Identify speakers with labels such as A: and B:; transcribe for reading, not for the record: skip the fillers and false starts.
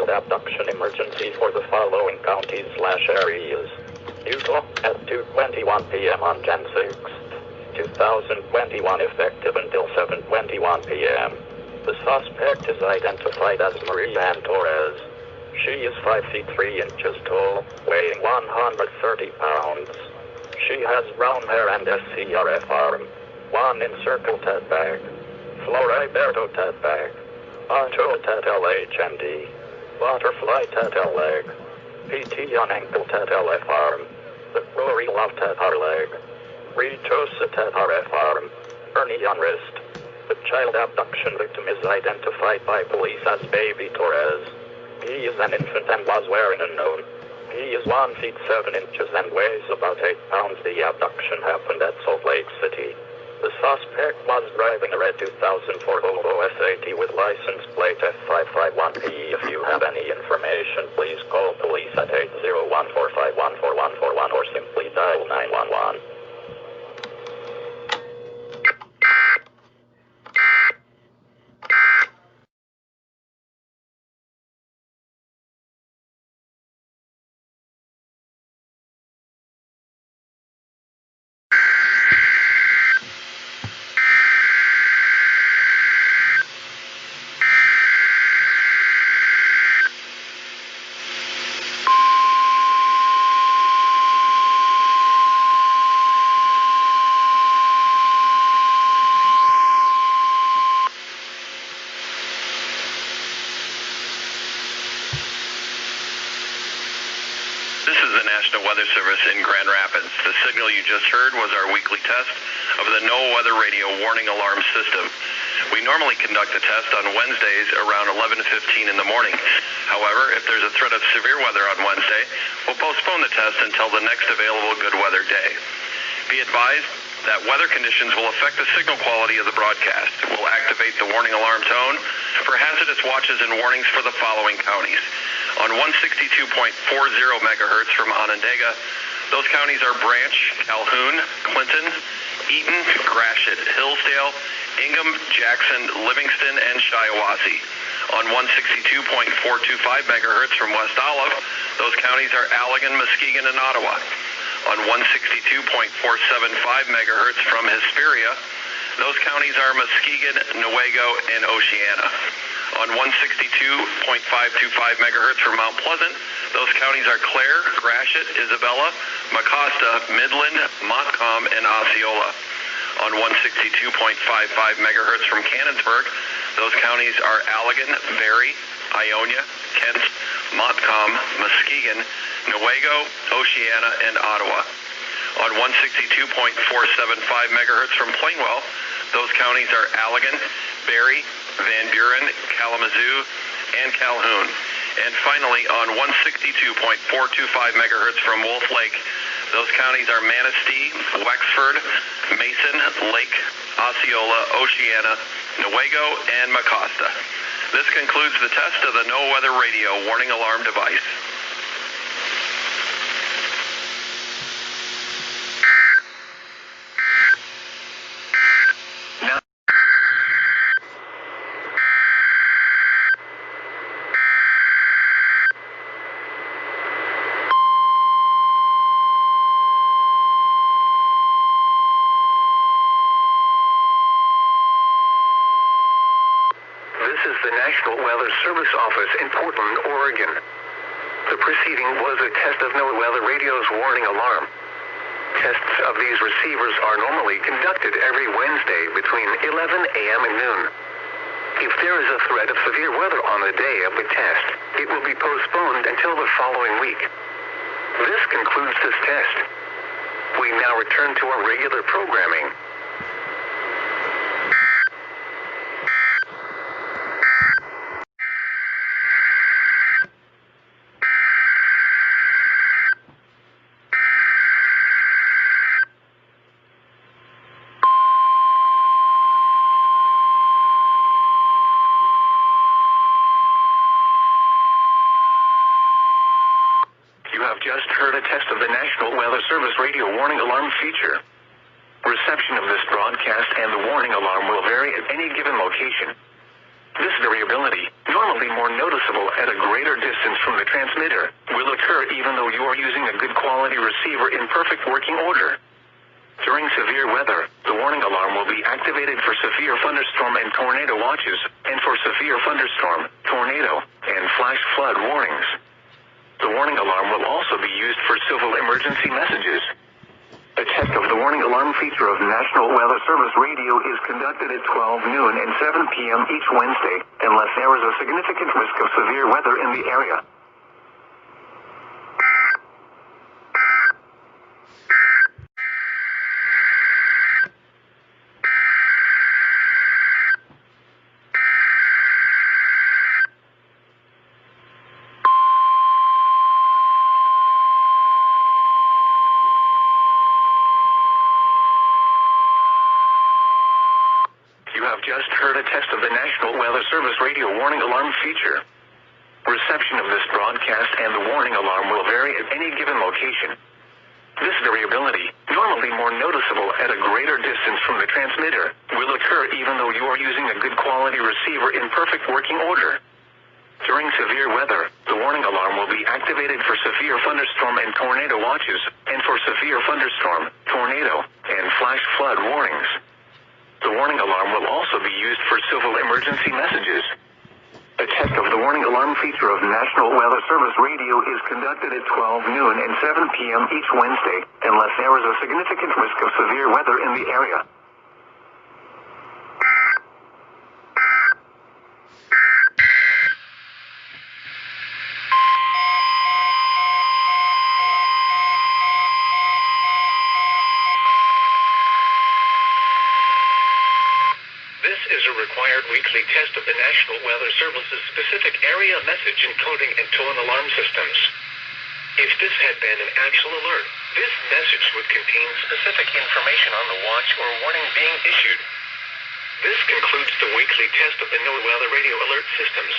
A: child abduction emergency for the following counties/areas. Utah at 2:21 p.m. on Jan 6th, 2021, effective until 7:21 p.m. The suspect is identified as Maria Ann Torres. She is 5 feet 3 inches tall, weighing 130 pounds. She has brown hair and SCRF arm. 1 encircle tat bag. Floriberto tat bag. Poncho tat LHND. Butterfly tat L leg. PT on ankle tat LF arm. The Rory love tat R leg. Retosa tat RF arm. Ernie on wrist. The child abduction victim is identified by police as Baby Torres. He is an infant and was wearing unknown. He is 1 feet 7 inches and weighs about 8 pounds. The abduction happened at Salt Lake City. The suspect was driving a red 2004 Volvo S80 with license plate F551P. If you have any information, please call police at 801-451-4141 or simply dial 911.
B: This is the National Weather Service in Grand Rapids. The signal you just heard was our weekly test of the NOAA Weather Radio Warning Alarm System. We normally conduct the test on Wednesdays around 11:15 in the morning. However, if there's a threat of severe weather on Wednesday, we'll postpone the test until the next available good weather day. Be advised that weather conditions will affect the signal quality of the broadcast. We'll activate the warning alarm tone for hazardous watches and warnings for the following counties. On 162.40 megahertz from Onondaga, those counties are Branch, Calhoun, Clinton, Eaton, Gratiot, Hillsdale, Ingham, Jackson, Livingston, and Shiawassee. On 162.425 megahertz from West Olive, those counties are Allegan, Muskegon, and Ottawa. On 162.475 megahertz from Hesperia, those counties are Muskegon, Newaygo, and Oceana. On 162.525 megahertz from Mount Pleasant, those counties are Clare, Gratiot, Isabella, Mecosta, Midland, Montcalm, and Osceola. On 162.55 megahertz from Canonsburg, those counties are Allegan, Barrie, Ionia, Kent, Montcalm, Muskegon, Newaygo, Oceana, and Ottawa. On 162.475 megahertz from Plainwell, those counties are Allegan, Barrie, Van Buren, Kalamazoo, and Calhoun. And finally, on 162.425 megahertz from Wolf Lake, those counties are Manistee, Wexford, Mason, Lake, Osceola, Oceana, Newaygo, and Mecosta. This concludes the test of the NOAA Weather Radio Warning Alarm device.
C: This is the National Weather Service Office in Portland, Oregon. The proceeding was a test of NOAA Weather Radio's warning alarm. Tests of these receivers are normally conducted every Wednesday between 11 a.m. and noon. If there is a threat of severe weather on the day of the test, it will be postponed until the following week. This concludes this test. We now return to our regular programming. You have just heard a test of the National Weather Service Radio Warning Alarm feature. Reception of this broadcast and the warning alarm will vary at any given location. This variability normally normally more noticeable at a greater distance from the transmitter, will occur even though you are using a good quality receiver in perfect working order. During severe weather, the warning alarm will be activated for severe thunderstorm and tornado watches, and for severe thunderstorm, tornado, and flash flood warnings. The warning alarm will also be used for civil emergency messages. A test of the warning alarm feature of National Weather Service Radio is conducted at 12 noon and 7 p.m. each Wednesday, unless there is a significant risk of severe weather in the area. You have just heard a test of the National Weather Service Radio warning alarm feature. Reception of this broadcast and the warning alarm will vary at any given location. This variability, normally more noticeable at a greater distance from the transmitter, will occur even though you are using a good quality receiver in perfect working order. During severe weather, the warning alarm will be activated for severe thunderstorm and tornado watches, and for severe thunderstorm, tornado, and flash flood warnings. The warning alarm will also be used for civil emergency messages. A test of the warning alarm feature of National Weather Service Radio is conducted at 12 noon and 7 p.m. each Wednesday, unless there is a significant risk of severe weather in the area. This is a required weekly test of the National Weather Service's specific area message encoding and tone alarm systems. If this had been an actual alert, this message would contain specific information on the watch or warning being issued. This concludes the weekly test of the NOAA Weather Radio Alert Systems.